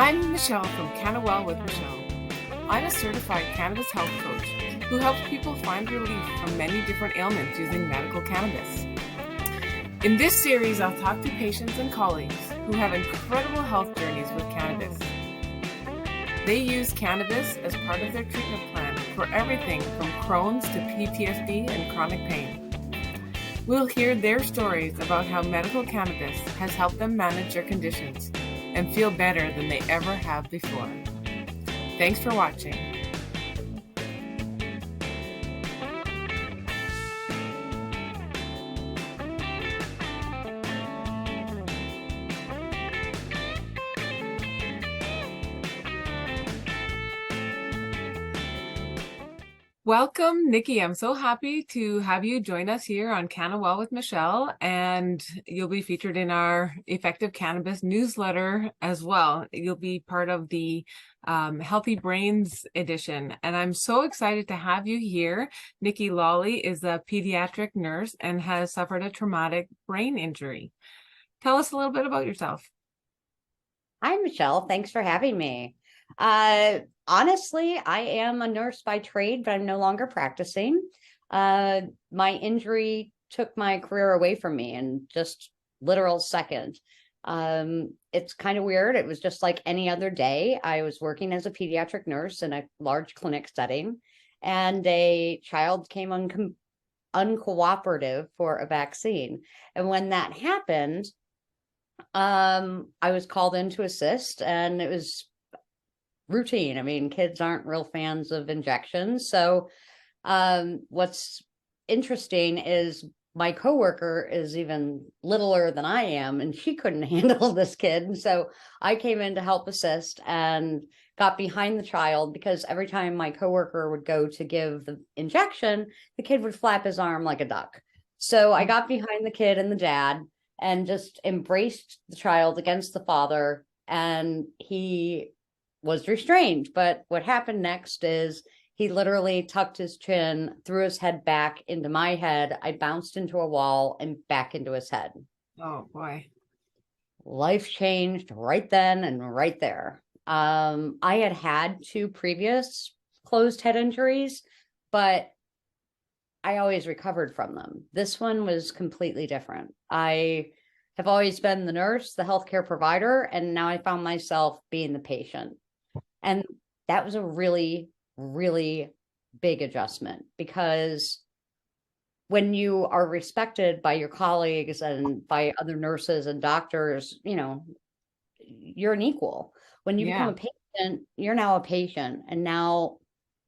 I'm Michelle from Cannabis with Michelle. I'm a certified cannabis health coach who helps people find relief from many different ailments using medical cannabis. In this series, I'll talk to patients and colleagues who have incredible health journeys with cannabis. They use cannabis as part of their treatment plan for everything from Crohn's to PTSD and chronic pain. We'll hear their stories about how medical cannabis has helped them manage their conditions and feel better than they ever have before. Thanks for watching. Welcome, Nikki. I'm so happy to have you join us here on Cannabis with Michelle, and you'll be featured in our Effective Cannabis newsletter as well. You'll be part of the Healthy Brains edition, and I'm so excited to have you here. Nikki Lawley is a pediatric nurse and has suffered a traumatic brain injury. Tell us a little bit about yourself. Hi, Michelle. Thanks for having me. Honestly, I am a nurse by trade, but I'm no longer practicing. My injury took my career away from me in just literal second. It's kind of weird. It was just like any other day. I was working as a pediatric nurse in a large clinic setting, and a child came uncooperative for a vaccine. And when that happened, I was called in to assist, and it was routine. I mean, kids aren't real fans of injections. So what's interesting is my coworker is even littler than I am, and she couldn't handle this kid. And so I came in to help assist and got behind the child, because every time my coworker would go to give the injection, the kid would flap his arm like a duck. So I got behind the kid and the dad and just embraced the child against the father, and he was restrained. But what happened next is he literally tucked his chin, threw his head back into my head. I bounced into a wall and back into his head. Oh boy. Life changed right then and right there. I had 2 previous closed head injuries, but I always recovered from them. This one was completely different. I have always been the nurse, the healthcare provider, and now I found myself being the patient. And that was a really, really big adjustment, because when you are respected by your colleagues and by other nurses and doctors, you know, you're an equal. When you become a patient, you're now a patient. And now,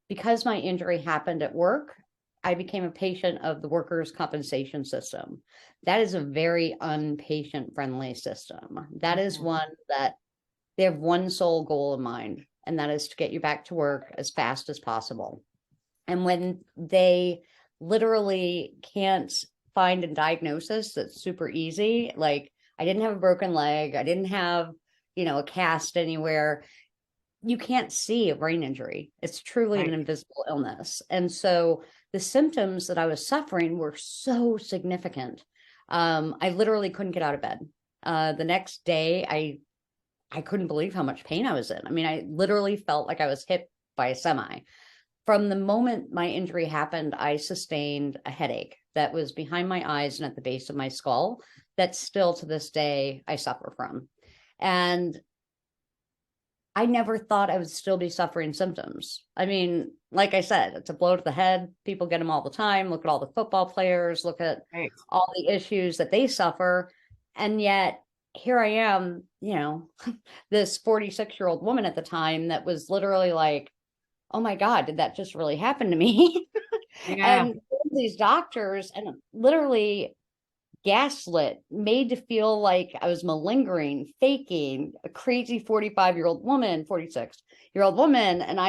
because my injury happened at work, I became a patient of the workers' compensation system. That is a very unpatient friendly system. That is one that they have one sole goal in mind, and that is to get you back to work as fast as possible. And when they literally can't find a diagnosis that's super easy, like I didn't have a broken leg, I didn't have, a cast anywhere, you can't see a brain injury. It's truly an invisible illness. And so the symptoms that I was suffering were so significant. I literally couldn't get out of bed. The next day, I couldn't believe how much pain I was in. I mean, I literally felt like I was hit by a semi. From the moment my injury happened, I sustained a headache that was behind my eyes and at the base of my skull that still to this day I suffer from. And I never thought I would still be suffering symptoms. I mean, like I said, it's a blow to the head. People get them all the time. Look at all the football players, look at all the issues that they suffer. And yet here I am, this 46-year-old woman at the time that was literally like, oh my God, did that just really happen to me? And these doctors, and literally gaslit, made to feel like I was malingering, faking, a crazy 46-year-old woman. And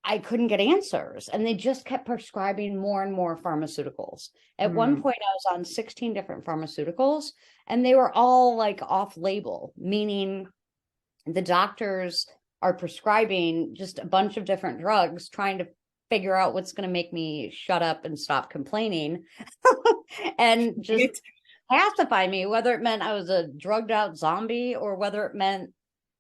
I couldn't get answers, and they just kept prescribing more and more pharmaceuticals. At one point, I was on 16 different pharmaceuticals, and they were all like off label, meaning the doctors are prescribing just a bunch of different drugs, trying to figure out what's going to make me shut up and stop complaining. And just pacify me, whether it meant I was a drugged out zombie or whether it meant,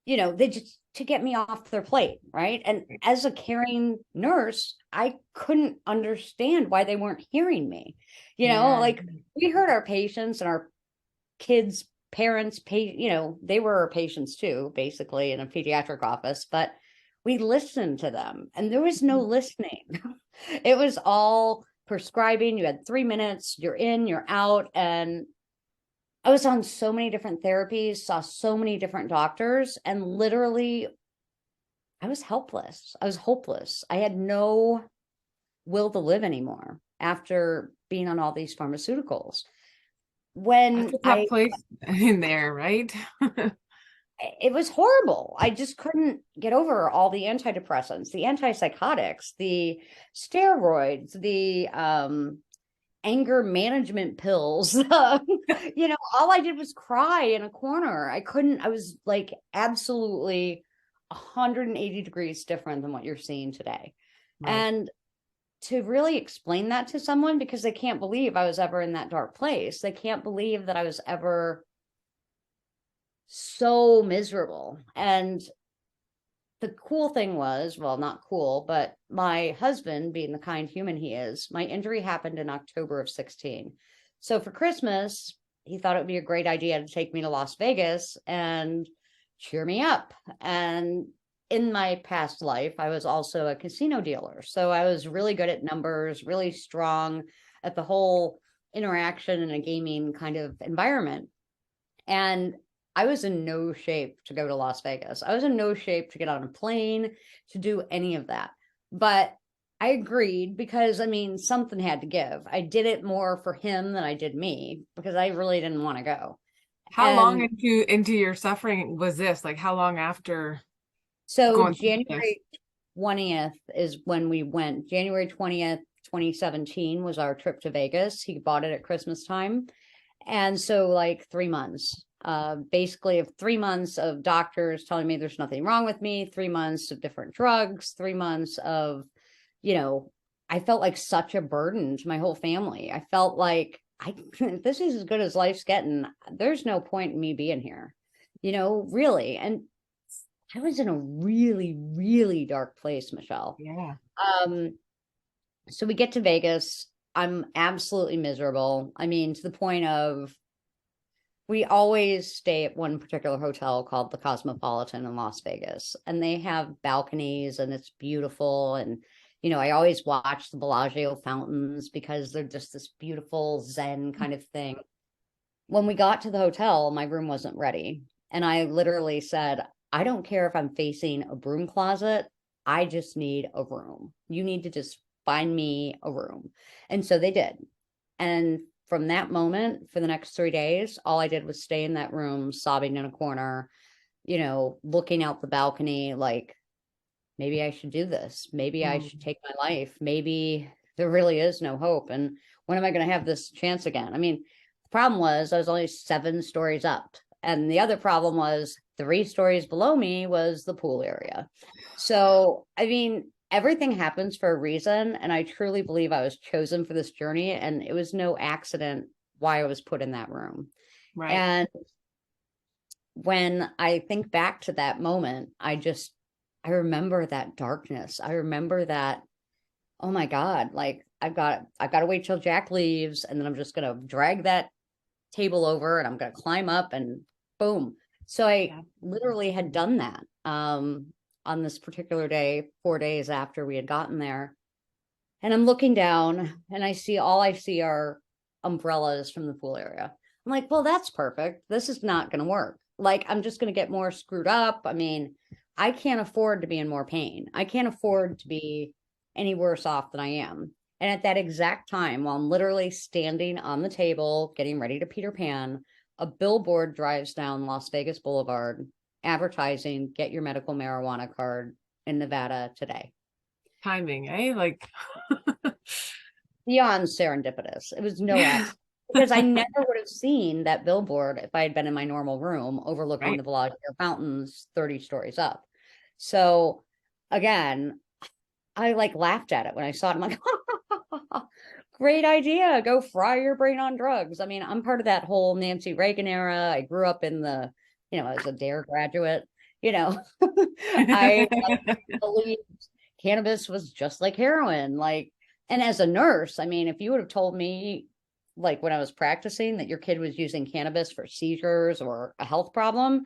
they just to get me off their plate. Right. And as a caring nurse, I couldn't understand why they weren't hearing me. Yeah. Like we heard our patients and our kids' parents, they were our patients too, basically in a pediatric office, but we listened to them and there was no listening. It was all prescribing. You had 3 minutes, you're in, you're out. And I was on so many different therapies, saw so many different doctors, and literally I was helpless. I was hopeless. I had no will to live anymore after being on all these pharmaceuticals. That's When a tough place in there, right? it was horrible. I just couldn't get over all the antidepressants, the antipsychotics, the steroids, the anger management pills. All I did was cry in a corner. I was like absolutely 180 degrees different than what you're seeing today. Right. And to really explain that to someone, because they can't believe I was ever in that dark place. They can't believe that I was ever so miserable. And the cool thing was, well, not cool, but my husband, being the kind human he is, my injury happened in October of 16. So for Christmas, he thought it would be a great idea to take me to Las Vegas and cheer me up. And in my past life, I was also a casino dealer. So I was really good at numbers, really strong at the whole interaction in a gaming kind of environment. And I was in no shape to go to Las Vegas. I was in no shape to get on a plane, to do any of that. But I agreed because, I mean, something had to give. I did it more for him than I did me because I really didn't want to go. How long And into your suffering was this? Like how long after so going through this? January 20th is when we went. January 20th, 2017 was our trip to Vegas. He bought it at Christmas time. And so like 3 months, basically of 3 months of doctors telling me there's nothing wrong with me, 3 months of different drugs, 3 months of, I felt like such a burden to my whole family. I felt like this is as good as life's getting. There's no point in me being here, really. And I was in a really, really dark place, Michelle. Yeah. Um, so we get to Vegas. I'm absolutely miserable. I mean, to the point of we always stay at one particular hotel called the Cosmopolitan in Las Vegas, and they have balconies and it's beautiful. And, I always watch the Bellagio fountains because they're just this beautiful Zen kind of thing. When we got to the hotel, my room wasn't ready. And I literally said, I don't care if I'm facing a broom closet. I just need a room. You need to just find me a room. And so they did. And from that moment, for the next 3 days, all I did was stay in that room, sobbing in a corner, looking out the balcony, like, maybe I should do this. Maybe I should take my life. Maybe there really is no hope. And when am I going to have this chance again? I mean, the problem was I was only 7 stories up. And the other problem was 3 stories below me was the pool area. So, I mean, everything happens for a reason. And I truly believe I was chosen for this journey. And it was no accident why I was put in that room. Right. And when I think back to that moment, I remember that darkness. I remember that, oh my God, like I've got to wait till Jack leaves. And then I'm just going to drag that table over and I'm going to climb up and boom. So I literally had done that on this particular day, 4 days after we had gotten there. And I'm looking down and all I see are umbrellas from the pool area. I'm like, well, that's perfect. This is not going to work. Like, I'm just going to get more screwed up. I mean, I can't afford to be in more pain. I can't afford to be any worse off than I am. And at that exact time, while I'm literally standing on the table, getting ready to Peter Pan, a billboard drives down Las Vegas Boulevard advertising, get your medical marijuana card in Nevada today. Timing, eh? Like Beyond serendipitous. It was no accident because I never would have seen that billboard if I had been in my normal room overlooking the Bellagio fountains 30 stories up. So again, I like laughed at it when I saw it. I'm like, great idea. Go fry your brain on drugs. I mean, I'm part of that whole Nancy Reagan era. I grew up in the, as a D.A.R.E graduate, you know, I believed cannabis was just like heroin. Like, and as a nurse, I mean, if you would have told me, like when I was practicing, that your kid was using cannabis for seizures or a health problem,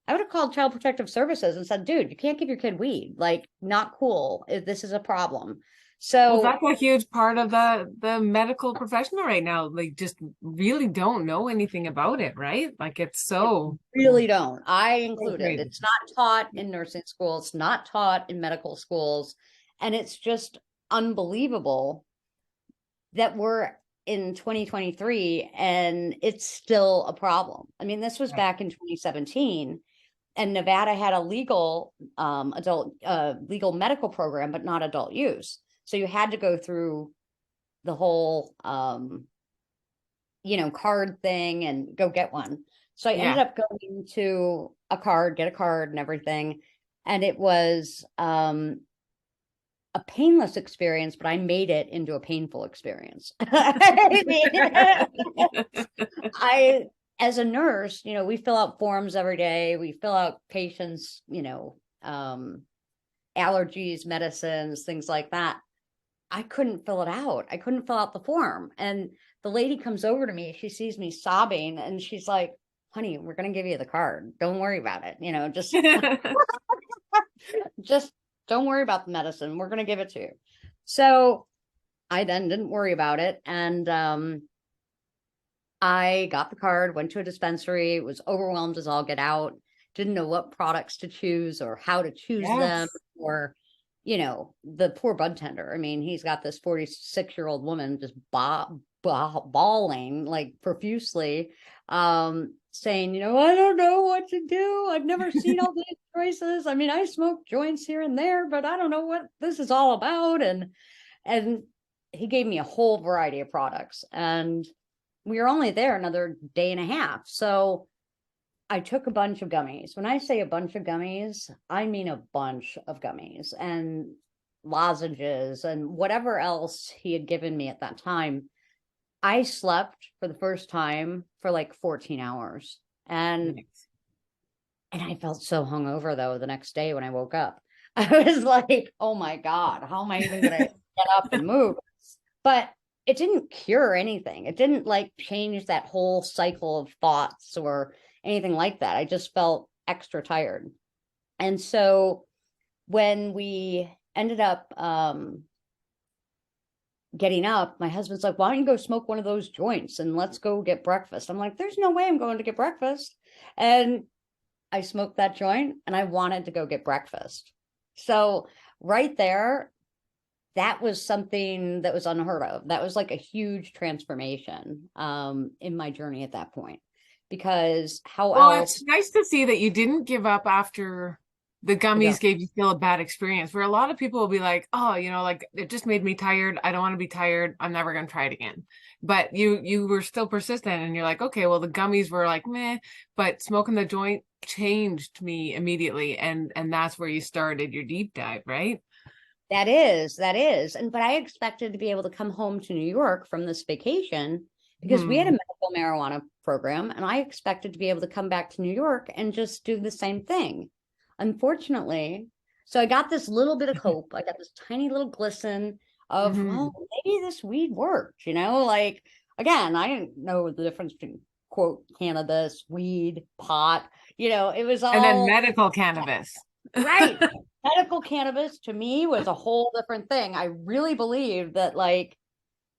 I would have called Child Protective Services and said, dude, you can't give your kid weed. Like, not cool. This is a problem. Well, So that's a huge part of the medical professional right now. They just really don't know anything about it, right? Like it's so really don't. I so included. crazy. It's not taught in nursing schools, not taught in medical schools. And it's just unbelievable that we're in 2023 and it's still a problem. I mean, this was Right. back in 2017, and Nevada had a legal legal medical program, but not adult use. So you had to go through the whole card thing and go get one. So I ended Yeah. up going to get a card and everything. And it was a painless experience, but I made it into a painful experience. I mean, as a nurse, we fill out forms every day. We fill out patients, allergies, medicines, things like that. I couldn't fill it out. I couldn't fill out the form. And the lady comes over to me. She sees me sobbing and she's like, honey, we're going to give you the card. Don't worry about it. Just don't worry about the medicine. We're going to give it to you. So I then didn't worry about it. And I got the card, went to a dispensary, was overwhelmed as all get out, didn't know what products to choose or how to choose them, Yes. or, the poor bud tender. I mean, he's got this 46-year-old woman just bawling like profusely, saying, I don't know what to do. I've never seen all these choices. I mean, I smoke joints here and there, but I don't know what this is all about. And he gave me a whole variety of products, and we were only there another day and a half. So I took a bunch of gummies. When I say a bunch of gummies, I mean a bunch of gummies and lozenges and whatever else he had given me at that time. I slept for the first time for like 14 hours. And Nice. and I felt so hungover though the next day when I woke up. I was like, oh my God, how am I even gonna get up and move? But it didn't cure anything. It didn't like change that whole cycle of thoughts or anything like that. I just felt extra tired. And so when we ended up getting up, my husband's like, why don't you go smoke one of those joints and let's go get breakfast? I'm like, there's no way I'm going to get breakfast. And I smoked that joint and I wanted to go get breakfast. So right there, that was something that was unheard of. That was like a huge transformation in my journey at that point. Because how Well, else it's nice to see that you didn't give up after the to go? gummies gave you still a bad experience, where a lot of people will be like, oh, like it just made me tired. I don't want to be tired. I'm never going to try it again. But you were still persistent and you're like, okay, well, the gummies were like, meh, but smoking the joint changed me immediately. And that's where you started your deep dive, right? That is. But I expected to be able to come home to New York from this vacation because we had a Hmm. medical marijuana program, and I expected to be able to come back to New York and just do the same thing. Unfortunately, so I got this little bit of hope. I got this tiny little glisten of, well, Hmm. maybe this weed worked, like, again, I didn't know the difference between quote cannabis, weed, pot, it was And then all medical cannabis. right. Medical cannabis to me was a whole different thing. I really believe that, like,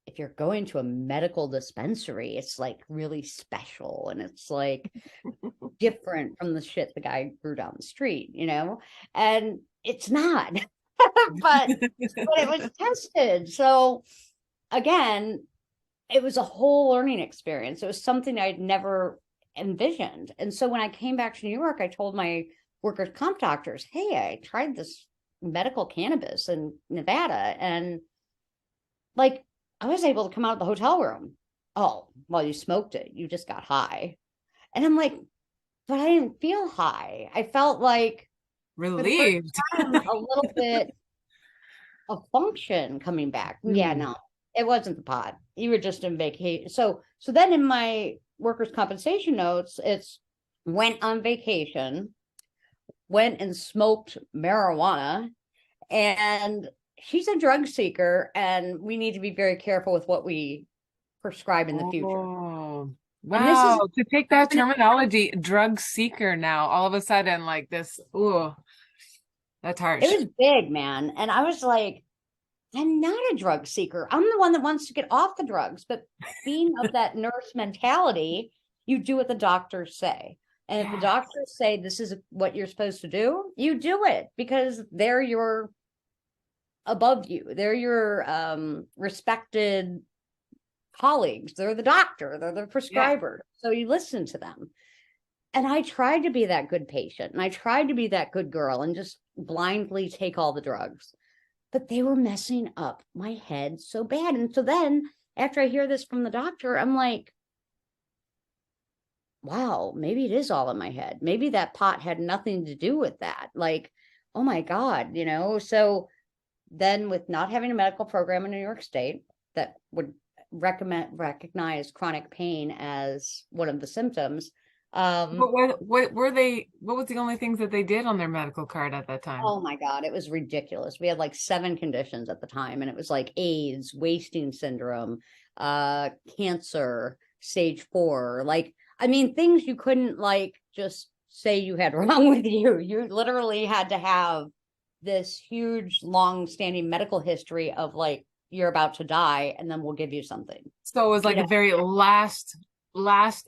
if you're going to a medical dispensary, it's like really special and it's like different from the shit the guy grew down the street, and it's not. but it was tested. So again, it was a whole learning experience. It was something I'd never envisioned. And so when I came back to New York, I told my workers' comp doctors, hey, I tried this medical cannabis in Nevada, and like I was able to come out of the hotel room. Oh, well, you smoked it. You just got high. And I'm like, but I didn't feel high. I felt like for the first Relieved. time a little bit of function coming back. Yeah, Hmm. no. It wasn't the pot. You were just in vacation. So then in my workers' compensation notes, it's went on vacation, went and smoked marijuana, and she's a drug seeker, and we need to be very careful with what we prescribe in the future. Oh, And this wow. is To take that terminology, drug seeker now, all of a sudden, like this, ooh, that's it harsh. was big, man. And I was like, I'm not a drug seeker. I'm the one that wants to get off the drugs. But being of that nurse mentality, you do what the doctors say. And if the Yes. doctors say this is what you're supposed to do, you do it because they're your above you. They're your respected colleagues. They're the doctor, they're the Yeah. prescriber. So you listen to them. And I tried to be that good patient and I tried to be that good girl and just blindly take all the drugs. But they were messing up my head so bad. And so then after I hear this from the doctor, I'm like, wow, maybe it is all in my head. Maybe that pot had nothing to do with that. Like, oh my God, you know? So then with not having a medical program in New York State that would recognize chronic pain as one of the symptoms. What were they, what was the only things that they did on their medical card at that time? Oh my God, it was ridiculous. We had like 7 conditions at the time, and it was like AIDS, wasting syndrome, cancer, stage 4. Like, I mean, things you couldn't like just say you had wrong with you. You literally had to have this huge, long-standing medical history of like, you're about to die, and then we'll give you something. So it was You like a know, very last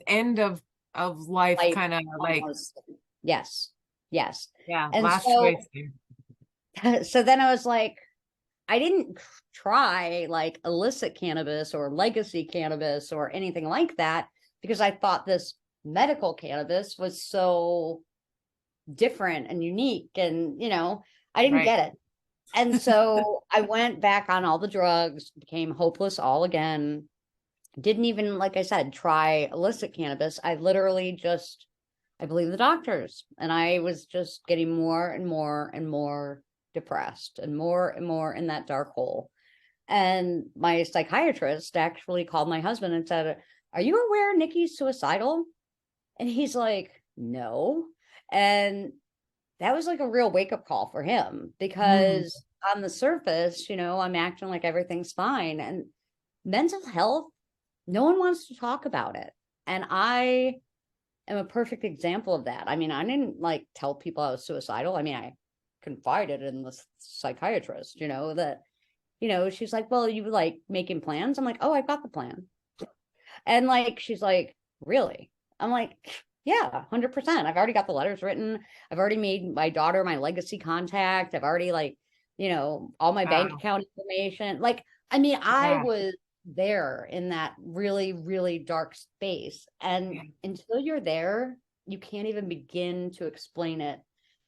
end of life like kind of like, almost, yes, yes. yeah, And last so, choice there. so then I was like, I didn't try like illicit cannabis or legacy cannabis or anything like that because I thought this medical cannabis was so different and unique. And, I didn't Right. get it. And so I went back on all the drugs, became hopeless all again. Didn't even, like I said, try illicit cannabis. I literally just, I believe the doctors. And I was just getting more and more and more depressed and more in that dark hole. And my psychiatrist actually called my husband and said, "Are you aware Nikki's suicidal?" And he's like, "No." And that was like a real wake up call for him Mm, because on the surface, I'm acting like everything's fine. And mental health, no one wants to talk about it. And I am a perfect example of that. I mean, I didn't like tell people I was suicidal. I mean, I confided in the psychiatrist, she's like, "Well, you like making plans?" I'm like, "Oh, I've got the plan." And like, she's like, "Really?" I'm like, "Yeah, 100%. I've already got the letters written. I've already made my daughter my legacy contact. I've already like, all my bank wow. account information." Like, I mean, I Yeah. was there in that really, really dark space. And Yeah. until you're there, you can't even begin to explain it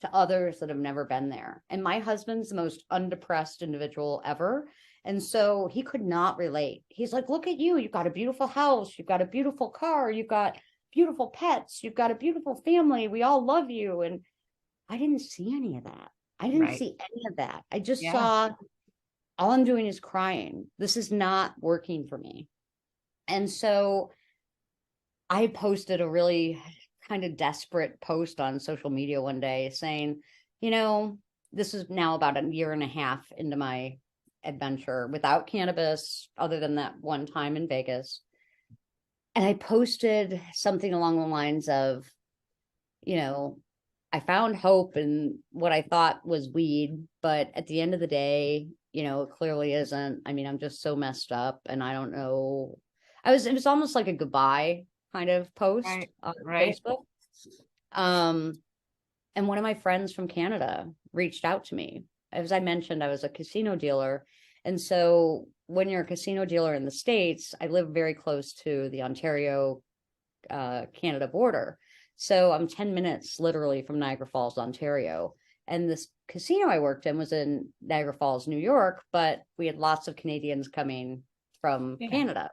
to others that have never been there. And my husband's the most undepressed individual ever. And so he could not relate. He's like, "Look at you. You've got a beautiful house. You've got a beautiful car. You've got beautiful pets. You've got a beautiful family. We all love you." And I didn't see any of that. I didn't Right. see any of that. I just Yeah. saw all I'm doing is crying. This is not working for me. And so I posted a really kind of desperate post on social media one day saying, this is now about a year and a half into my adventure without cannabis, other than that one time in Vegas. And I posted something along the lines of, you know, I found hope in what I thought was weed, but at the end of the day, it clearly isn't. I mean, I'm just so messed up and I don't know. It was almost like a goodbye kind of post Right. on Right. Facebook. Um, and one of my friends from Canada reached out to me. As I mentioned, I was a casino dealer. And so when you're a casino dealer in the States, I live very close to the Ontario Canada border. So I'm 10 minutes literally from Niagara Falls, Ontario. And this casino I worked in was in Niagara Falls, New York, but we had lots of Canadians coming from Yeah. Canada.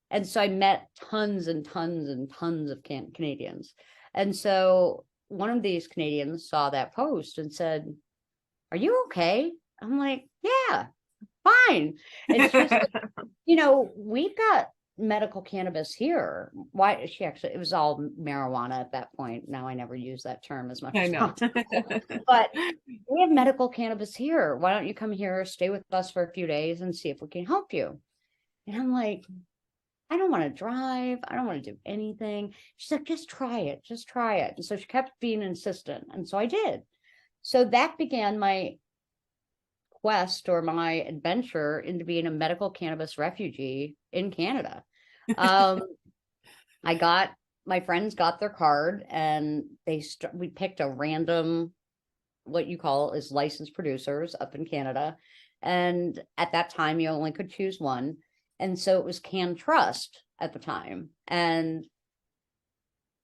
And so I met tons and tons and tons of Canadians. And so one of these Canadians saw that post and said, "Are you okay?" I'm like, "Yeah." fine. It's just, we've got medical cannabis here. Why she actually, it was all marijuana at that point. Now I never use that term as much I as know. possible. But we have medical cannabis here. Why don't you come here, stay with us for a few days and see if we can help you? And I'm like, I don't want to drive. I don't want to do anything. She's like, just try it. Just try it. And so she kept being insistent. And so I did. So that began my quest or my adventure into being a medical cannabis refugee in Canada. My friends got their card and we picked a random, what you call is licensed producers up in Canada. And at that time, you only could choose one. And so it was CanTrust at the time. And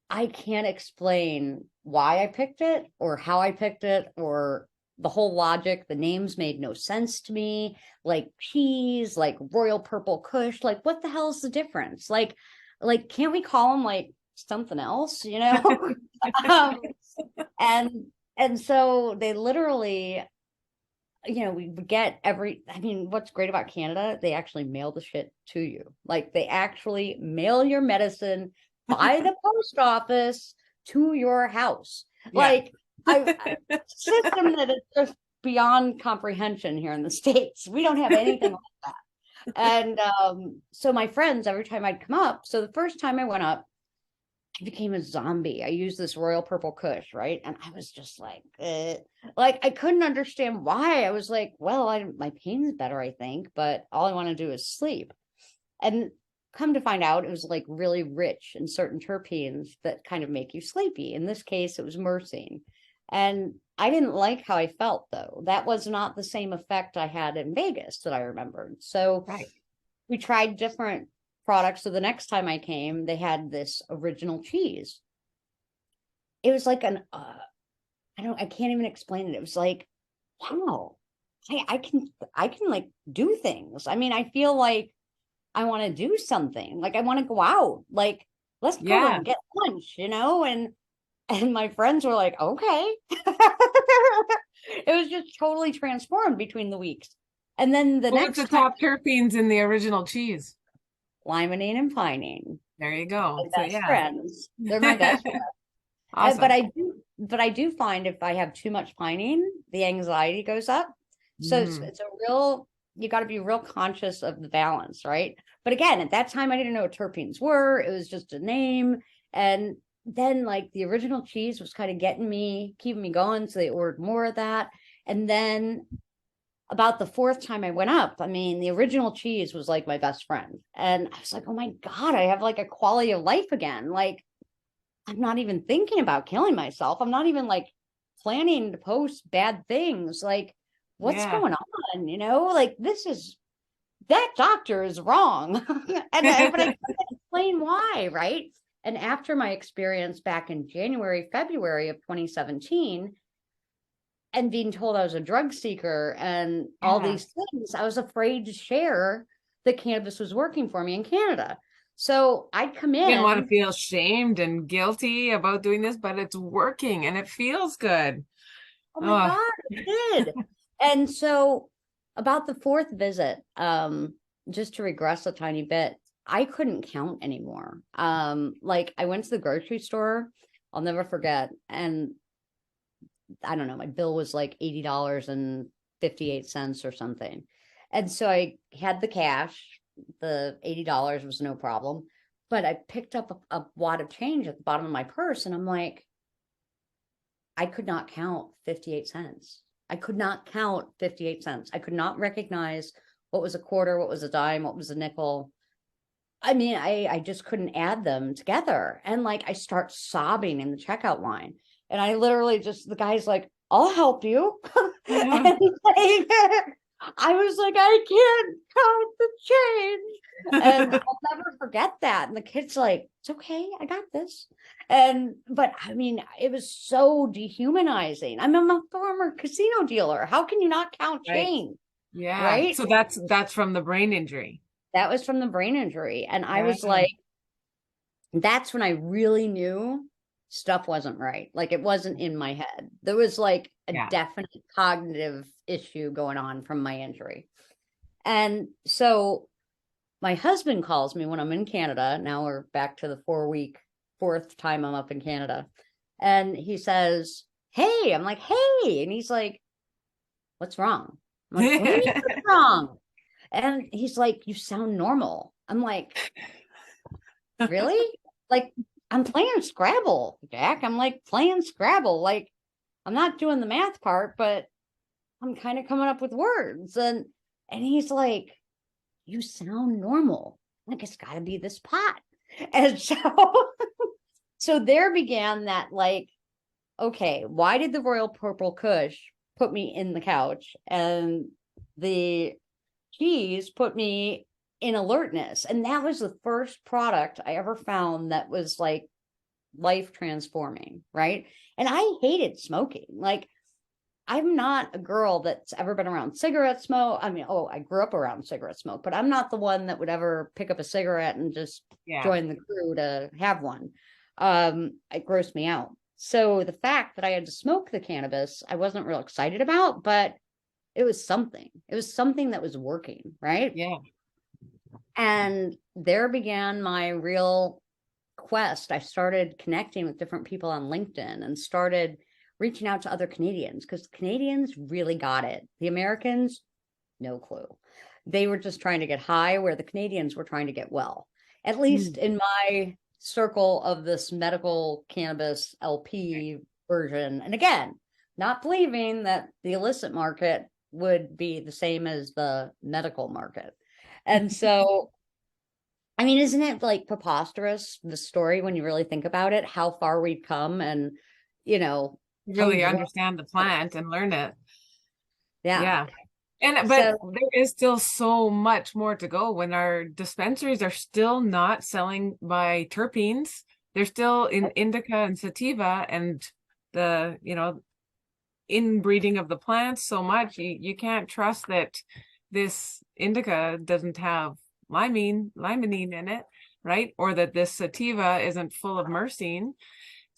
I can't explain why I picked it or how I picked it or the whole logic. The names made no sense to me. Like cheese, like Royal Purple Kush, like what the hell is the difference? Like can't we call them like something else, um, and so they literally, we would get what's great about Canada, they actually mail the shit to you. Like they actually mail your medicine by the post office to your house. Yeah. Like a system that is just beyond comprehension here in the States. We don't have anything like that. And so my friends, every time I'd come up, so the first time I went up, I became a zombie. I used this Royal Purple Kush, right? And I was just like I couldn't understand why. I was like, well, my pain's better, I think, but all I want to do is sleep. And come to find out, it was like really rich in certain terpenes that kind of make you sleepy. In this case, it was myrcene. And I didn't like how I felt, though. That was not the same effect I had in Vegas that I remembered. So we tried different products. So the next time I came, they had this original cheese. It was like I can't even explain it. It was like, wow, I can like do things. I mean, I feel like I want to do something. Like I want to go out. Like let's go and get lunch, and my friends were like, okay. It was just totally transformed between the weeks. And then what's the top terpenes in the original cheese? Limonene and pinene. There you go. My best friends. They're my best friends. Awesome. But I do find if I have too much pinene, the anxiety goes up. So it's a real, you got to be real conscious of the balance, right? But again, at that time, I didn't know what terpenes were. It was just a name. And then like the original cheese was kind of keeping me going. So they ordered more of that. And then about the fourth time I went up, I mean, the original cheese was like my best friend. And I was like, oh my God, I have like a quality of life again. Like, I'm not even thinking about killing myself. I'm not even like planning to post bad things. Like, what's going on? Like that doctor is wrong. But I couldn't explain why, right? And after my experience back in February of 2017, and being told I was a drug seeker and all these things, I was afraid to share that cannabis was working for me in Canada. So I'd come in. You didn't want to feel shamed and guilty about doing this, but it's working and it feels good. Oh my God, it did. And so about the fourth visit, just to regress a tiny bit, I couldn't count anymore. Like I went to the grocery store, I'll never forget. And I don't know, my bill was like $80.58 or something. And so I had the cash, the $80 was no problem, but I picked up a wad of change at the bottom of my purse. And I'm like, I could not count 58 cents. I could not count 58 cents. I could not recognize what was a quarter, what was a dime, what was a nickel. I mean, I just couldn't add them together. And like, I start sobbing in the checkout line. And I literally the guy's like, I'll help you. And like, I was like, I can't count the change. And I'll never forget that. And the kid's like, it's okay, I got this. But I mean, it was so dehumanizing. I'm a former casino dealer. How can you not count change? Yeah. Right. So that's from the brain injury. That was from the brain injury. And I was like, that's when I really knew stuff wasn't right. Like it wasn't in my head. There was like a definite cognitive issue going on from my injury. And so my husband calls me when I'm in Canada. Now we're back to the 4-week, fourth time I'm up in Canada. And he says, hey, I'm like, hey. And he's like, what's wrong? I'm like, what do you mean what's wrong? And he's like, you sound normal. I'm like, really? Like, I'm playing Scrabble, Jack. I'm like playing Scrabble. Like, I'm not doing the math part, but I'm kind of coming up with words. And he's like, you sound normal. Like, it's got to be this pot. And so, so there began that, like, okay, why did the Royal Purple Kush put me in the couch and the cheese put me in alertness? And that was the first product I ever found that was like life transforming, right? And I hated smoking. Like, I'm not a girl that's ever been around cigarette smoke. I mean, I grew up around cigarette smoke, but I'm not the one that would ever pick up a cigarette and just join the crew to have one. It grossed me out. So the fact that I had to smoke the cannabis, I wasn't real excited about, but it was something. It was something that was working, right? Yeah. And there began my real quest. I started connecting with different people on LinkedIn and started reaching out to other Canadians, because Canadians really got it. The Americans, no clue. They were just trying to get high, where the Canadians were trying to get well. At least in my circle of this medical cannabis LP version. And again, not believing that the illicit market would be the same as the medical market. And so, I mean, isn't it like preposterous, the story, when you really think about it, how far we've come and, you know, really understand the plant and learn it. Yeah. And but there is still so much more to go when our dispensaries are still not selling by terpenes. They're still in indica and sativa and the, inbreeding of the plants so much. You can't trust that this indica doesn't have limonene in it, right? Or that this sativa isn't full of myrcene.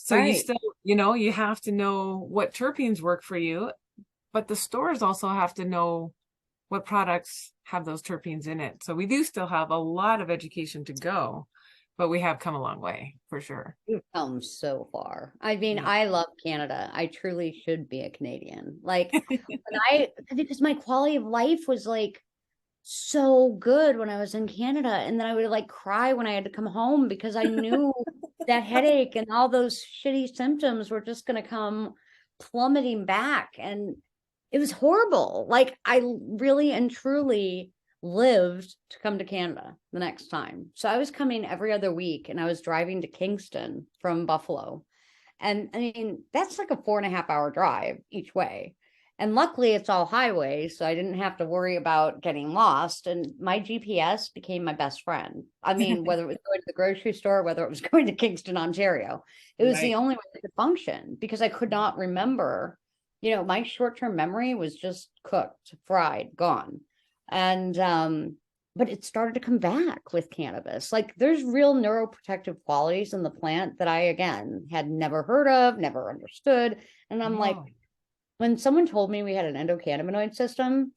So you still, you have to know what terpenes work for you, but the stores also have to know what products have those terpenes in it. So we do still have a lot of education to go, but we have come a long way for sure. We've come so far. I mean, I love Canada. I truly should be a Canadian. Like, because my quality of life was like so good when I was in Canada. And then I would like cry when I had to come home, because I knew that headache and all those shitty symptoms were just going to come plummeting back. And it was horrible. Like, I really and truly lived to come to Canada the next time. So I was coming every other week, and I was driving to Kingston from Buffalo. And I mean, that's like a 4.5-hour drive each way. And luckily it's all highway, so I didn't have to worry about getting lost. And my GPS became my best friend. I mean, whether it was going to the grocery store, whether it was going to Kingston, Ontario, it was the only way I could function, because I could not remember. My short-term memory was just cooked, fried, gone. And but it started to come back with cannabis. Like, there's real neuroprotective qualities in the plant that I, again, had never heard of, never understood. And I'm like, when someone told me we had an endocannabinoid system,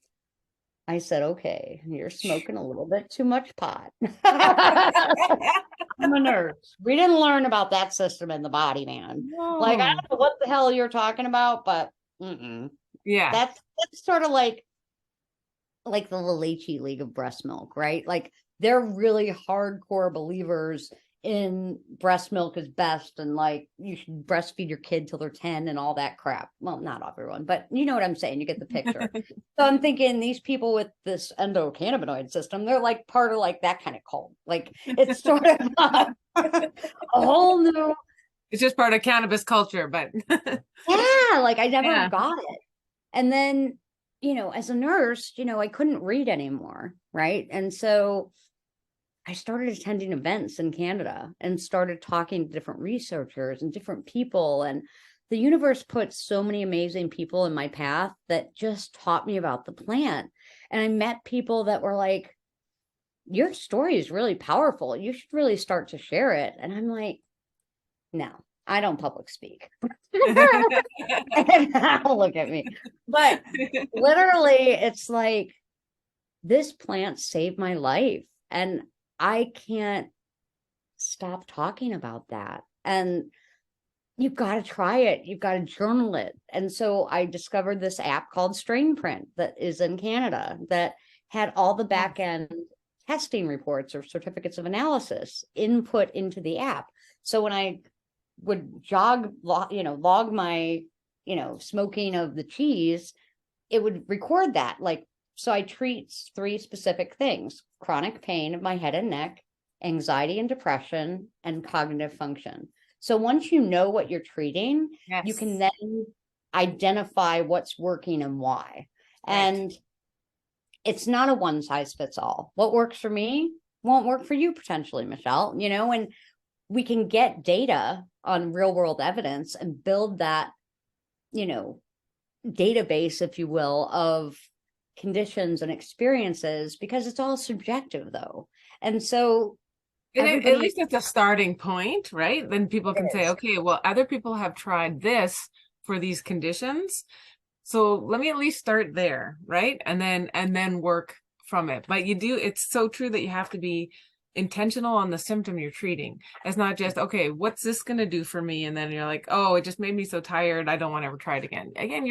I said, okay, you're smoking a little bit too much pot. I'm a nurse. We didn't learn about that system in the body, man. Like, I don't know what the hell you're talking about, but that's sort of like the Lawley League of breast milk, right? Like, they're really hardcore believers in breast milk is best, and like, you should breastfeed your kid till they're 10 and all that crap. Well, not everyone, but you know what I'm saying. You get the picture. So I'm thinking these people with this endocannabinoid system, they're like part of like that kind of cult. Like, it's sort of a whole new. It's just part of cannabis culture, but yeah, like I never got it. And then, as a nurse, I couldn't read anymore, right? And so I started attending events in Canada and started talking to different researchers and different people. And the universe put so many amazing people in my path that just taught me about the plant. And I met people that were like, your story is really powerful. You should really start to share it. And I'm like, no, I don't public speak. Look at me. But literally, it's like, this plant saved my life. And I can't stop talking about that. And you've got to try it. You've got to journal it. And so I discovered this app called Strain Print that is in Canada that had all the back end testing reports or certificates of analysis input into the app. So when I would log my, smoking of the cheese, it would record that. Like, so I treat 3 specific things: chronic pain of my head and neck, anxiety and depression, and cognitive function. So once you know what you're treating, you can then identify what's working and why. Right. And it's not a one size fits all. What works for me won't work for you potentially, Michelle, and we can get data on real world evidence and build that, database, if you will, of conditions and experiences, because it's all subjective though. And so at least it's a starting point, right? Then people can say, okay, well, other people have tried this for these conditions, so let me at least start there, right? And then work from it. But it's so true that you have to be intentional on the symptom you're treating. It's not just, okay, what's this going to do for me? And then you're like, oh, it just made me so tired, I don't want to ever try it again. Again,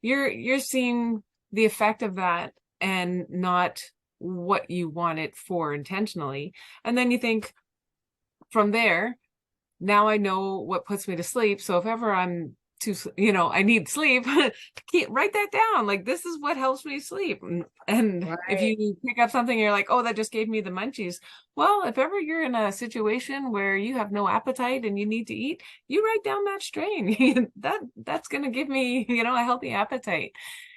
you're seeing the effect of that and not what you want it for intentionally. And then you think, from there, now I know what puts me to sleep. So if ever I'm I need sleep, write that down. Like, this is what helps me sleep. And right. If you pick up something, you're like, oh, that just gave me the munchies. Well, if ever you're in a situation where you have no appetite and you need to eat, you write down that strain. That's going to give me, a healthy appetite.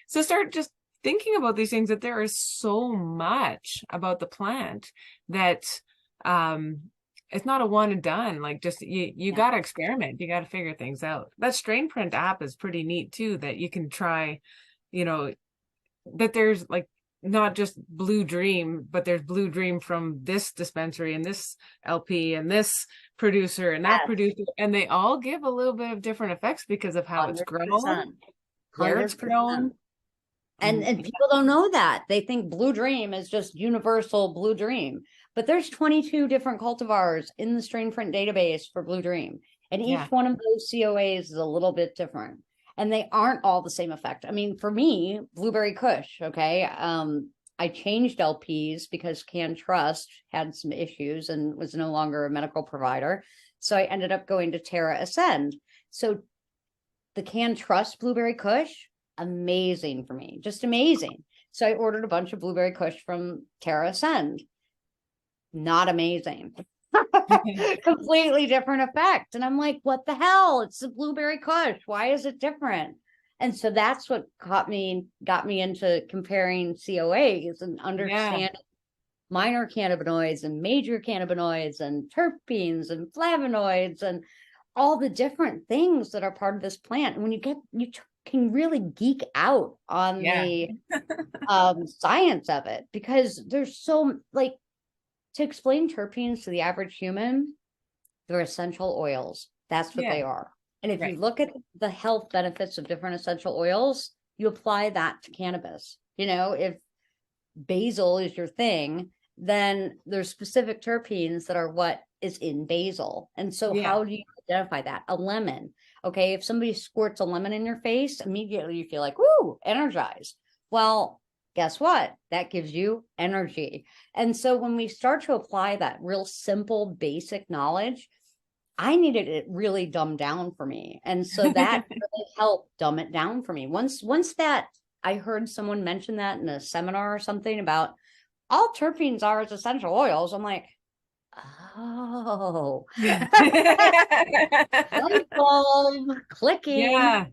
So start just thinking about these things, that there is so much about the plant that it's not a one and done. Like, just you got to experiment. You got to figure things out. That Strain Print app is pretty neat too, that you can try, that there's like not just Blue Dream, but there's Blue Dream from this dispensary and this LP and this producer and that producer, and they all give a little bit of different effects because of how 100%. It's grown, where it's grown. And people don't know that. They think Blue Dream is just universal Blue Dream, but there's 22 different cultivars in the Strain Print database for Blue Dream. And each one of those COAs is a little bit different, and they aren't all the same effect. I mean, for me, Blueberry Kush, okay. I changed LPs because CannTrust had some issues and was no longer a medical provider. So I ended up going to Terra Ascend. So the CannTrust Blueberry Kush, amazing for me, just amazing. So I ordered a bunch of Blueberry Kush from Terra Ascend. Not amazing. Completely different effect. And I'm like, what the hell? It's the Blueberry Kush. Why is it different? And so that's what got me into comparing COAs and understanding minor cannabinoids and major cannabinoids and terpenes and flavonoids and all the different things that are part of this plant. And when you can really geek out on the science of it, because there's so, like, to explain terpenes to the average human, they're essential oils. That's what they are. And if you look at the health benefits of different essential oils, you apply that to cannabis. If basil is your thing, then there's specific terpenes that are what is in basil. And so how do you identify that? A lemon. Okay, if somebody squirts a lemon in your face, immediately you feel like, woo, energized. Well, guess what? That gives you energy. And so when we start to apply that real simple, basic knowledge, I needed it really dumbed down for me. And so that really helped dumb it down for me. Once that I heard someone mention that in a seminar or something about all terpenes are as essential oils, I'm like, oh, light bulb clicking.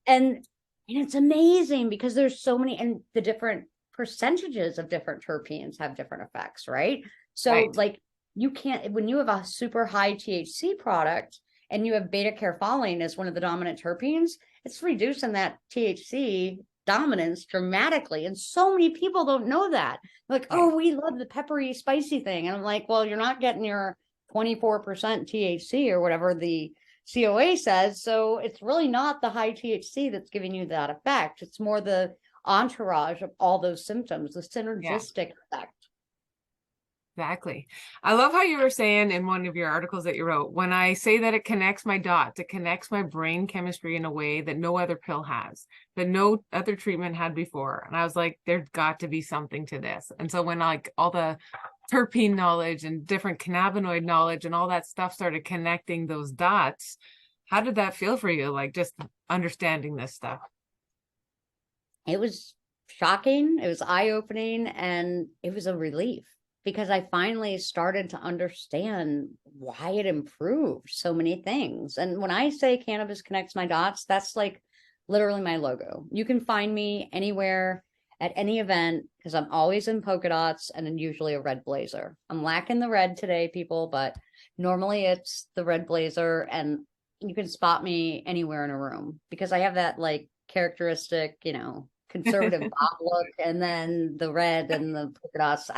And it's amazing because there's so many, and the different percentages of different terpenes have different effects, right? So like, you can't, when you have a super high THC product and you have beta carotene as one of the dominant terpenes, it's reducing that THC dominance dramatically. And so many people don't know that. Like, oh, we love the peppery, spicy thing. And I'm like, well, you're not getting your 24% THC or whatever the COA says. So it's really not the high THC that's giving you that effect. It's more the entourage of all those symptoms, the Yeah. synergistic effect. Exactly. I love how you were saying in one of your articles that you wrote, when I say that it connects my dots, it connects my brain chemistry in a way that no other pill has, that no other treatment had before. And I was like, there's got to be something to this. And so when like all the terpene knowledge and different cannabinoid knowledge and all that stuff started connecting those dots, how did that feel for you? Like just understanding this stuff? It was shocking, it was eye-opening, and it was a relief because I finally started to understand why it improved so many things. And when I say cannabis connects my dots, that's like literally my logo. You can find me anywhere at any event because I'm always in polka dots and then usually a red blazer. I'm lacking the red today, people, but normally it's the red blazer, and you can spot me anywhere in a room because I have that like characteristic, conservative Bob look, and then the red and the polka dots.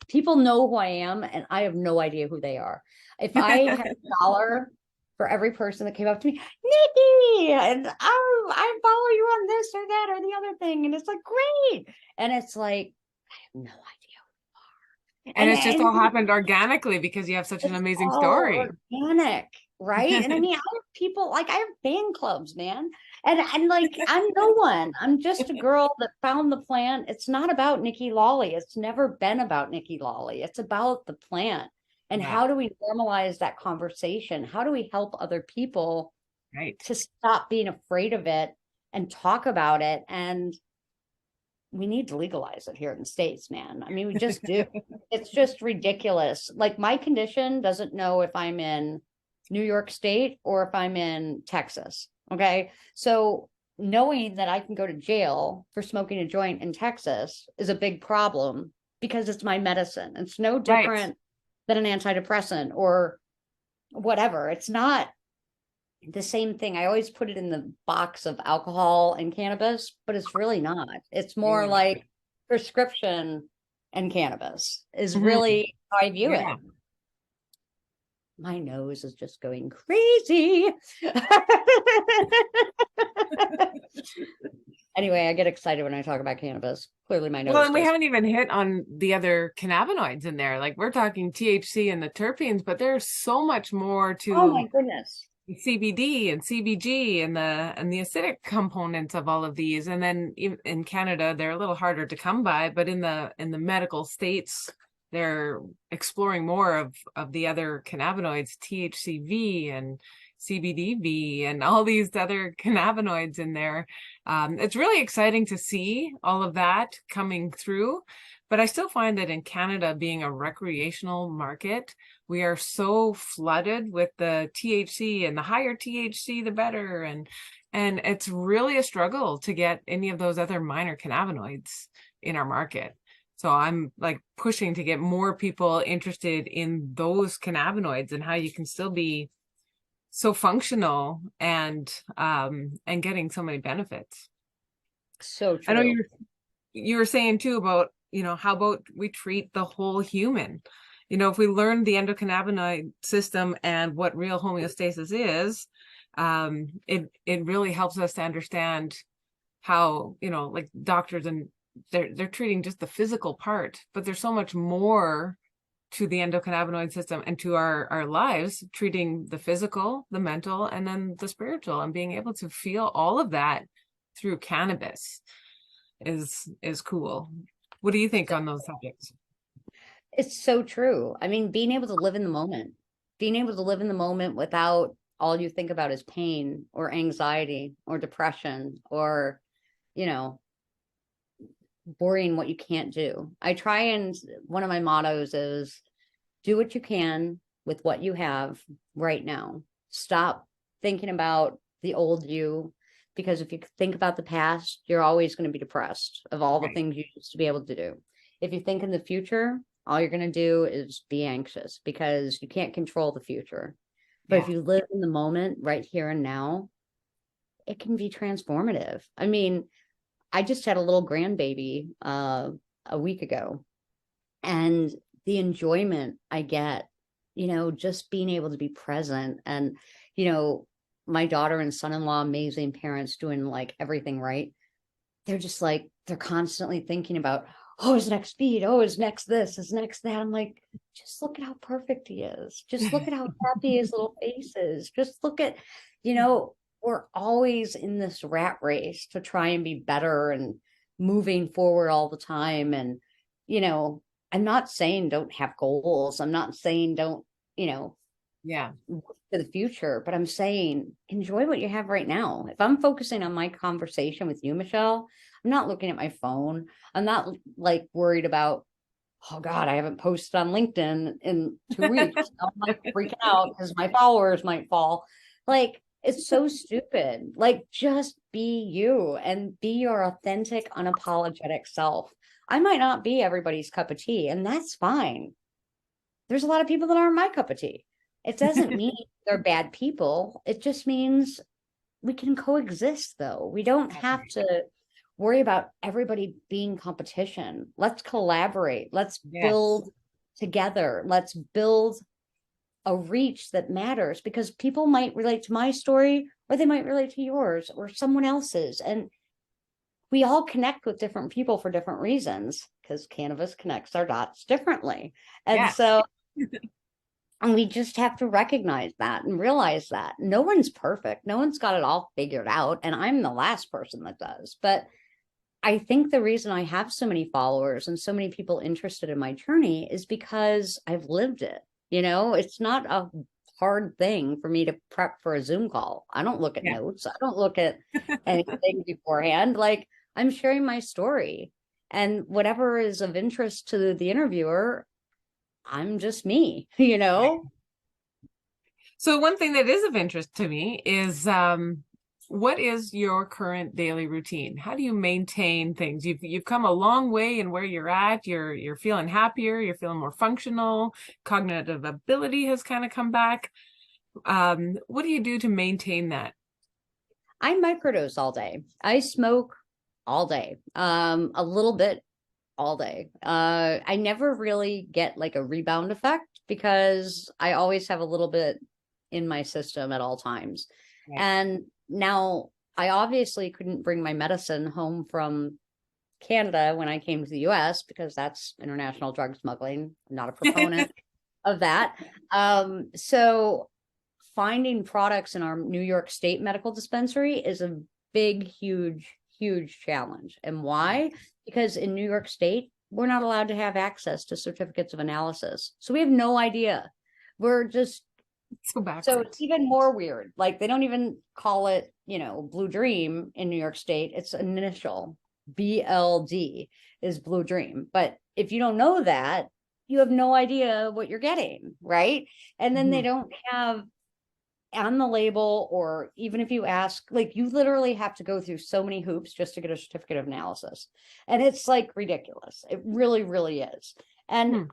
People know who I am, and I have no idea who they are. If I had a dollar for every person that came up to me, Nikki, and oh, I follow you on this or that or the other thing, and it's like great, and it's like I have no idea. And it's just all happened organically because you have such an It's amazing all story. organic, right? And I mean, I have people like I have fan clubs, man. And like I'm no one. I'm just a girl that found the plant. It's not about Nikki Lawley. It's never been about Nikki Lawley. It's about the plant. And Yeah, how do we normalize that conversation? How do we help other people right. to stop being afraid of it and talk about it? And we need to legalize it here in the States, man. I mean, we just do. It's just ridiculous. Like my condition doesn't know if I'm in New York State or if I'm in Texas. Okay. So knowing that I can go to jail for smoking a joint in Texas is a big problem because it's my medicine. It's no Right. different than an antidepressant or whatever. It's not the same thing. I always put it in the box of alcohol and cannabis, but it's really not. It's more Really not. like prescription and cannabis is Mhm. really how I view it. Yeah. My nose is just going crazy. Anyway, I get excited when I talk about cannabis. Clearly, my Well, nose and we does. haven't even hit on the other cannabinoids in there. Like we're talking THC and the terpenes, but there's so much more Oh to my goodness. CBD and CBG and the acidic components of all of these. And then in Canada, they're a little harder to come by, but in the medical states, they're exploring more of the other cannabinoids, THCV and CBDV and all these other cannabinoids in there. It's really exciting to see all of that coming through. But I still find that in Canada, being a recreational market, we are so flooded with the THC, and the higher THC, the better. And it's really a struggle to get any of those other minor cannabinoids in our market. So I'm like pushing to get more people interested in those cannabinoids and how you can still be so functional and getting so many benefits. So I know true. you were saying too about, how about we treat the whole human? If we learn the endocannabinoid system and what real homeostasis is, it really helps us to understand how, like doctors and they're treating just the physical part, but there's so much more to the endocannabinoid system and to our lives, treating the physical, the mental, and then the spiritual, and being able to feel all of that through cannabis is cool. What do you think on those subjects? It's so true. I mean, being able to live in the moment, being able to live in the moment without all you think about is pain or anxiety or depression or, you know, worrying what you can't do. One of my mottos is do what you can with what you have right now. Stop thinking about the old you, because if you think about the past, you're always going to be depressed of all the Right. things you used to be able to do. If you think in the future, all you're going to do is be anxious because you can't control the future. But if Yeah. you live in the moment right here and now, it can be transformative. I mean, I just had a little grandbaby a week ago, and the enjoyment I get, just being able to be present, and my daughter and son-in-law, amazing parents doing like everything right. they're just like, they're constantly thinking about, oh, his next speed, oh, his next this, his next that. I'm like, just look at how perfect he is. Just look at how happy his little face is. Just look at, we're always in this rat race to try and be better and moving forward all the time. And, I'm not saying don't have goals. I'm not saying don't, Yeah. look to the future, but I'm saying enjoy what you have right now. If I'm focusing on my conversation with you, Michelle, I'm not looking at my phone. I'm not like worried about, oh God, I haven't posted on LinkedIn in 2 weeks. I'm like freaking out because my followers might fall. Like, it's so stupid. Like, just be you and be your authentic, unapologetic self. I might not be everybody's cup of tea, and that's fine. There's a lot of people that aren't my cup of tea. It doesn't mean they're bad people. It just means we can coexist, though. We don't have to worry about everybody being competition. Let's collaborate. Let's Yes. build together. Let's build a reach that matters, because people might relate to my story, or they might relate to yours or someone else's. And we all connect with different people for different reasons, because cannabis connects our dots differently. And Yes. so and we just have to recognize that and realize that no one's perfect. No one's got it all figured out. And I'm the last person that does. But I think the reason I have so many followers and so many people interested in my journey is because I've lived it. It's not a hard thing for me to prep for a Zoom call. I don't look at notes. I don't look at anything beforehand. Like, I'm sharing my story, and whatever is of interest to the interviewer, I'm just me, Right. So one thing that is of interest to me is what is your current daily routine? How do you maintain things? You've come a long way in where you're at. You're feeling happier, you're feeling more functional, cognitive ability has kind of come back. What do you do to maintain that? I microdose all day. I smoke all day. A little bit all day. I never really get like a rebound effect because I always have a little bit in my system at all times. Right. And now I obviously couldn't bring my medicine home from Canada when I came to the US, because that's international drug smuggling. I'm not a proponent of that. So finding products in our New York State medical dispensary is a big, huge challenge. And why? Because in New York State, we're not allowed to have access to certificates of analysis. So we have no idea. We're just so it's even more weird. Like, they don't even call it, Blue Dream in New York State. It's an initial BLD is Blue Dream. But if you don't know that, you have no idea what you're getting, right? And then they don't have on the label, or even if you ask, like, you literally have to go through so many hoops just to get a certificate of analysis. And it's like ridiculous. It really, really is. And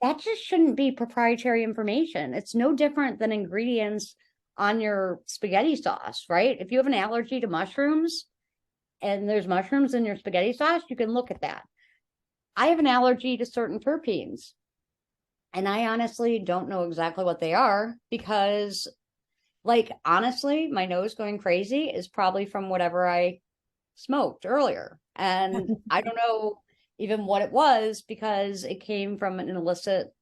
that just shouldn't be proprietary information. It's no different than ingredients on your spaghetti sauce, right? If you have an allergy to mushrooms and there's mushrooms in your spaghetti sauce, you can look at that. I have an allergy to certain terpenes, and I honestly don't know exactly what they are, because, like, honestly, my nose going crazy is probably from whatever I smoked earlier. And I don't know even what it was, because it came from an illicit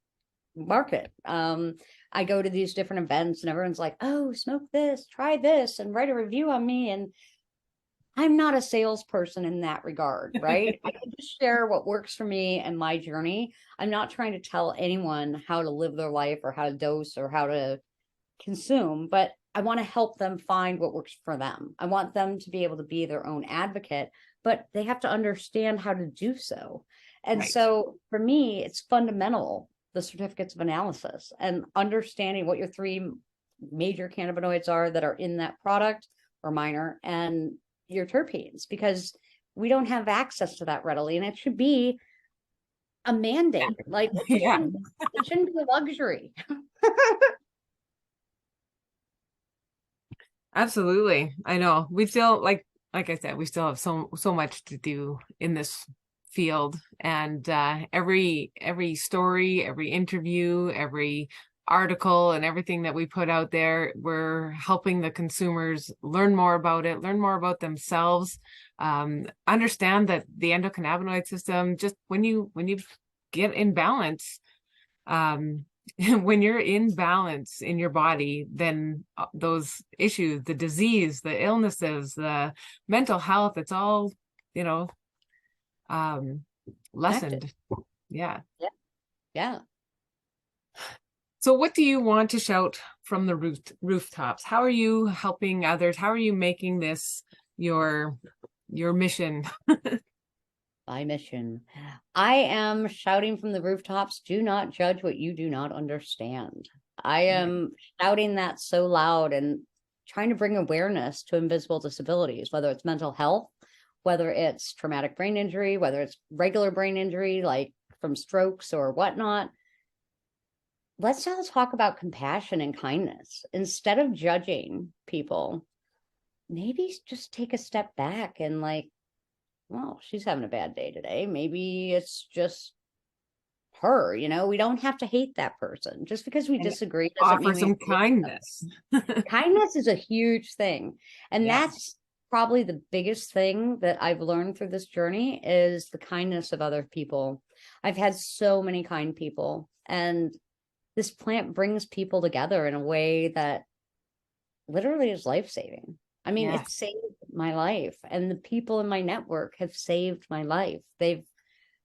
market. I go to these different events and everyone's like, oh, smoke this, try this, and write a review on me. And I'm not a salesperson in that regard, right? I can just share what works for me and my journey. I'm not trying to tell anyone how to live their life or how to dose or how to consume, but I want to help them find what works for them. I want them to be able to be their own advocate, but they have to understand how to do so. And so for me, it's fundamental, the certificates of analysis and understanding what your 3 major cannabinoids are that are in that product or minor, and your terpenes, because we don't have access to that readily. And it should be a mandate. Like, it shouldn't be a luxury. Absolutely. I know. We still, like I said, we still have so much to do in this field. And every story, every interview, every article and everything that we put out there, we're helping the consumers learn more about it, learn more about themselves, understand that the endocannabinoid system, just when you get in balance, when you're in balance in your body, then those issues, the disease, the illnesses, the mental health, it's all, you know, lessened. Yeah. Yeah. Yeah. So what do you want to shout from the rooftops? How are you helping others? How are you making this your mission? My mission. I am shouting from the rooftops, do not judge what you do not understand. I am shouting that so loud and trying to bring awareness to invisible disabilities, whether it's mental health, whether it's traumatic brain injury, whether it's regular brain injury, like from strokes or whatnot. Let's all talk about compassion and kindness. Instead of judging people, maybe just take a step back and like, well, she's having a bad day today. Maybe it's just her, we don't have to hate that person. Just because we And disagree doesn't offer mean some kindness. kindness is a huge thing. And Yeah. that's probably the biggest thing that I've learned through this journey is the kindness of other people. I've had so many kind people, and this plant brings people together in a way that literally is life-saving. I mean, Yes. it saved my life, and the people in my network have saved my life. They've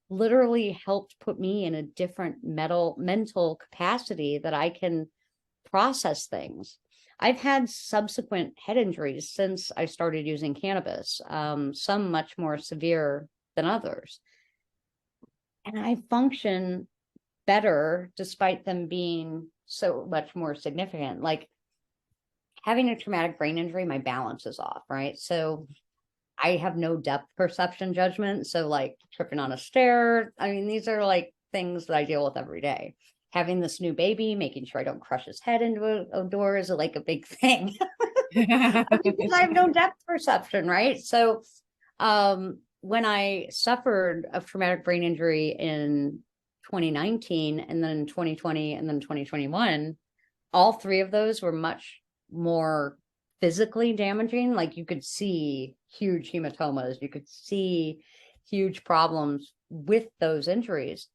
literally helped put me in a different mental capacity that I can process things. I've had subsequent head injuries since I started using cannabis, some much more severe than others. And I function better despite them being so much more significant. Like having a traumatic brain injury, my balance is off, right? So I have no depth perception judgment. So like tripping on a stair, I mean, these are like things that I deal with every day. Having this new baby, making sure I don't crush his head into a door is like a big thing. Because I have no depth perception, right? So when I suffered a traumatic brain injury in 2019 and then 2020 and then 2021, all three of those were much more physically damaging. Like you could see huge hematomas, you could see huge problems with those injuries,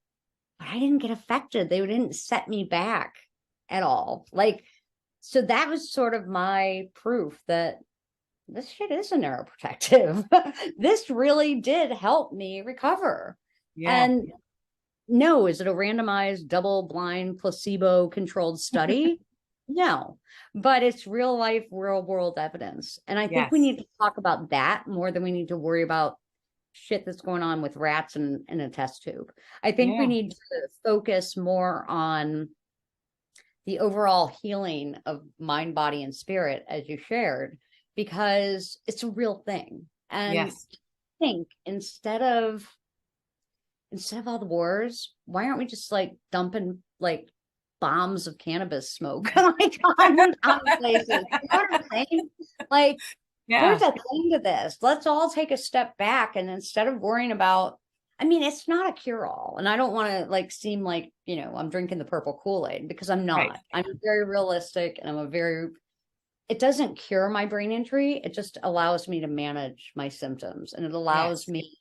but I didn't get affected. They didn't set me back at all. Like, so that was sort of my proof that this shit is a neuroprotective. This really did help me recover. Yeah. And no, is it a randomized, double-blind, placebo-controlled study? No, but it's real life, real world evidence. And I think we need to talk about that more than we need to worry about shit that's going on with rats in a test tube. I think we need to focus more on the overall healing of mind, body, and spirit, as you shared, because it's a real thing. And I think instead of all the wars, why aren't we just like dumping like bombs of cannabis smoke like on places? You know what I'm saying? Like, there's a thing to this. Let's all take a step back, and instead of worrying about, I mean, it's not a cure-all, and I don't want to like seem like, I'm drinking the purple Kool-Aid, because I'm not. Right. I'm very realistic, and it doesn't cure my brain injury. It just allows me to manage my symptoms, and it allows me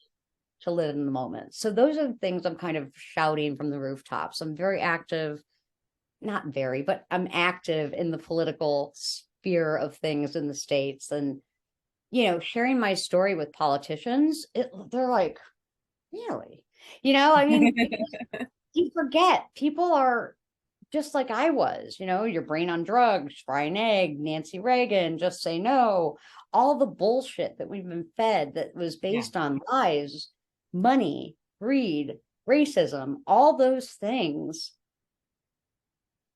to live in the moment. So those are the things I'm kind of shouting from the rooftops. I'm very active, not very, but I'm active in the political sphere of things in the States, and, sharing my story with politicians. They're like, really? I mean, you forget people are just like I was, your brain on drugs, fry an egg, Nancy Reagan, just say no, all the bullshit that we've been fed that was based on lies, money, greed, racism, all those things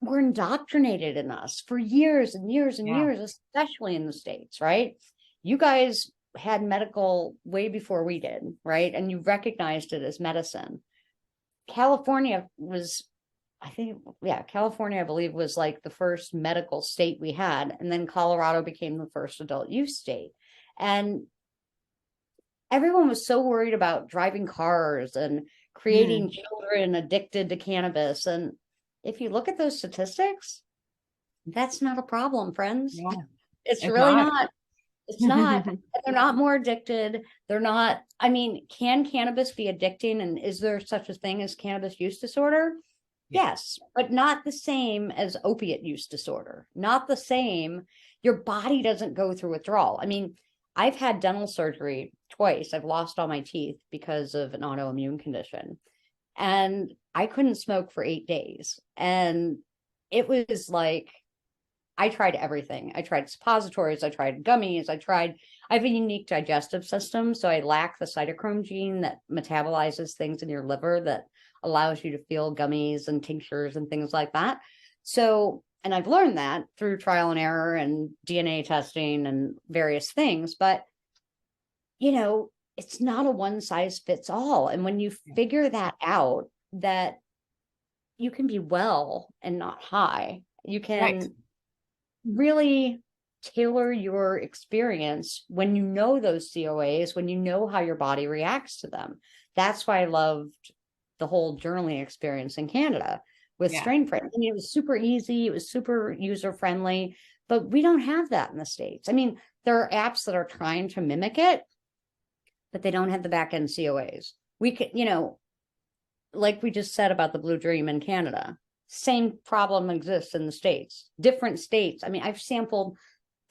were indoctrinated in us for years and years and years, especially in the States, right? You guys had medical way before we did, right? And you recognized it as medicine. California was, California, I believe, was like the first medical state we had. And then Colorado became the first adult use state. And everyone was so worried about driving cars and creating children addicted to cannabis. And if you look at those statistics, that's not a problem, friends. No, It's it's really not. not. It's not. They're not more addicted. They're not. I mean, can cannabis be addicting? And is there such a thing as cannabis use disorder? Yeah. Yes, but not the same as opiate use disorder. Not the same. Your body doesn't go through withdrawal. I mean, I've had dental surgery twice. I've lost all my teeth because of an autoimmune condition. And I couldn't smoke for 8 days. And it was like, I tried everything. I tried suppositories, I tried gummies, I have a unique digestive system. So I lack the cytochrome gene that metabolizes things in your liver that allows you to feel gummies and tinctures and things like that. So, and I've learned that through trial and error and DNA testing and various things. But, it's not a one size fits all. And when you figure that out, that you can be well and not high, you Right. can really tailor your experience when you know those COAs, when you know how your body reacts to them. That's why I loved the whole journaling experience in Canada with Yeah. Strain Friend. I mean, it was super easy, it was super user friendly, but we don't have that in the States. I mean, there are apps that are trying to mimic it, but they don't have the back end COAs. We could, like we just said about the Blue Dream in Canada, same problem exists in the States, different states. I mean, I've sampled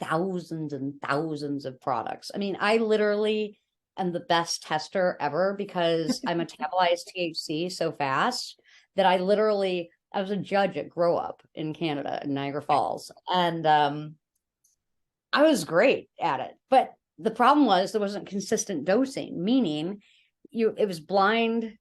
thousands and thousands of products. I mean, I literally am the best tester ever because I metabolize THC so fast that I was a judge at Grow Up in Canada in Niagara Falls. And I was great at it. But the problem was there wasn't consistent dosing, meaning it was blind,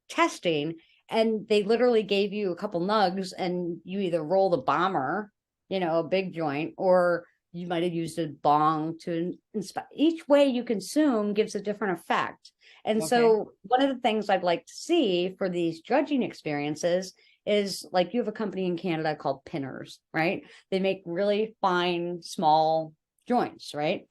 testing, and they literally gave you a couple nugs and you either roll the bomber, a big joint, or you might have used a bong to inspire. Each way you consume gives a different effect. And so one of the things I'd like to see for these judging experiences is, like, you have a company in Canada called Pinners, right? They make really fine, small joints, right?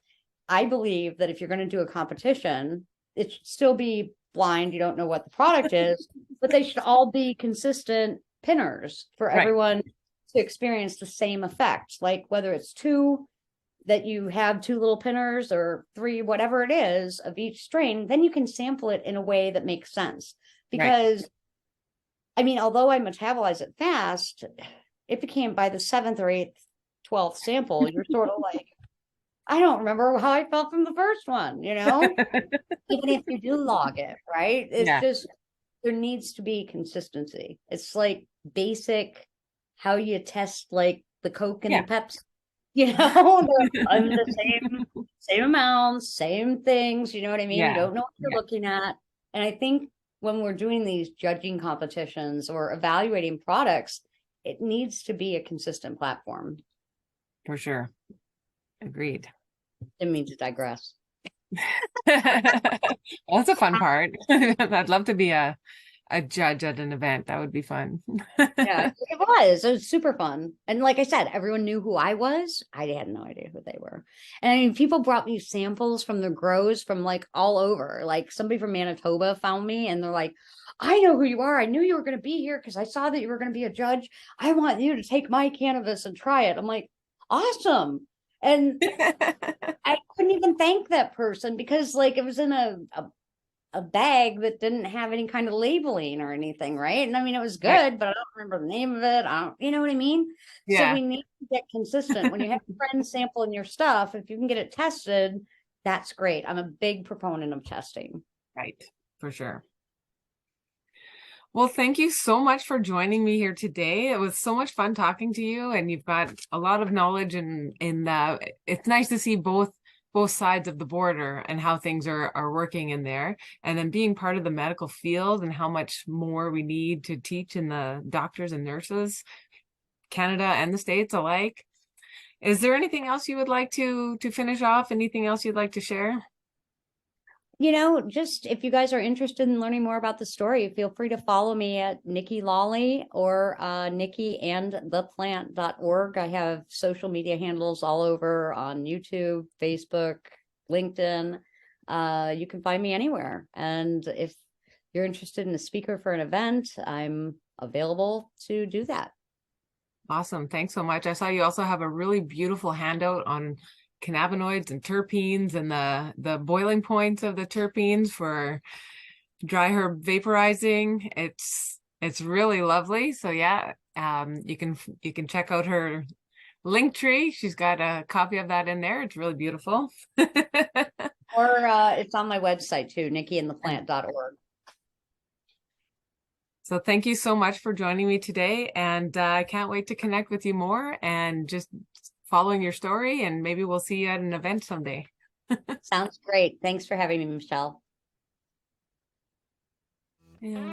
I believe that if you're going to do a competition, it should still be blind. You don't know what the product is, but they should all be consistent pinners for everyone to experience the same effect. Like whether it's two, that you have two little pinners, or three, whatever it is of each strain, then you can sample it in a way that makes sense. Because I mean, although I metabolize it fast, it became by the 7th or 8th, 12th sample, you're sort of like, I don't remember how I felt from the first one, even if you do log it, right? It's just, there needs to be consistency. It's like basic how you test like the Coke and the Pepsi, the same amounts, same things, you know what I mean? You don't know what you're looking at. And I think when we're doing these judging competitions or evaluating products, it needs to be a consistent platform. For sure. Agreed. Didn't mean to digress. Well, that's a fun part. I'd love to be a judge at an event. That would be fun. Yeah, it was super fun. And like I said, everyone knew who I was. I had no idea who they were. And I mean, people brought me samples from the grows from like all over. Like somebody from Manitoba found me and they're like, I know who you are. I knew you were going to be here because I saw that you were going to be a judge. I want you to take my cannabis and try it. I'm like, awesome. And I couldn't even thank that person because like it was in a bag that didn't have any kind of labeling or anything, right? And I mean, it was good, but I don't remember the name of it. You know what I mean? So we need to get consistent. When you have friends sampling your stuff, if you can get it tested, that's great. I'm a big proponent of testing. Right, for sure. Well, thank you so much for joining me here today. It was so much fun talking to you, and you've got a lot of knowledge, and it's nice to see both sides of the border and how things are working in there, and then being part of the medical field and how much more we need to teach in the doctors and nurses, Canada and the States alike. Is there anything else you would like to finish off? Anything else you'd like to share? Just if you guys are interested in learning more about the story, feel free to follow me at Nikki Lawley or NikkiandThePlant.org. I have social media handles all over on YouTube, Facebook, LinkedIn. You can find me anywhere. And if you're interested in a speaker for an event, I'm available to do that. Awesome. Thanks so much. I saw you also have a really beautiful handout on cannabinoids and terpenes and the boiling points of the terpenes for dry herb vaporizing. It's really lovely. So yeah, you can check out her link tree. She's got a copy of that in there. It's really beautiful. Or it's on my website too, nikkiandtheplant.org. So thank you so much for joining me today. And I can't wait to connect with you more and just following your story. And maybe we'll see you at an event someday. Sounds great. Thanks for having me, Michelle. Yeah.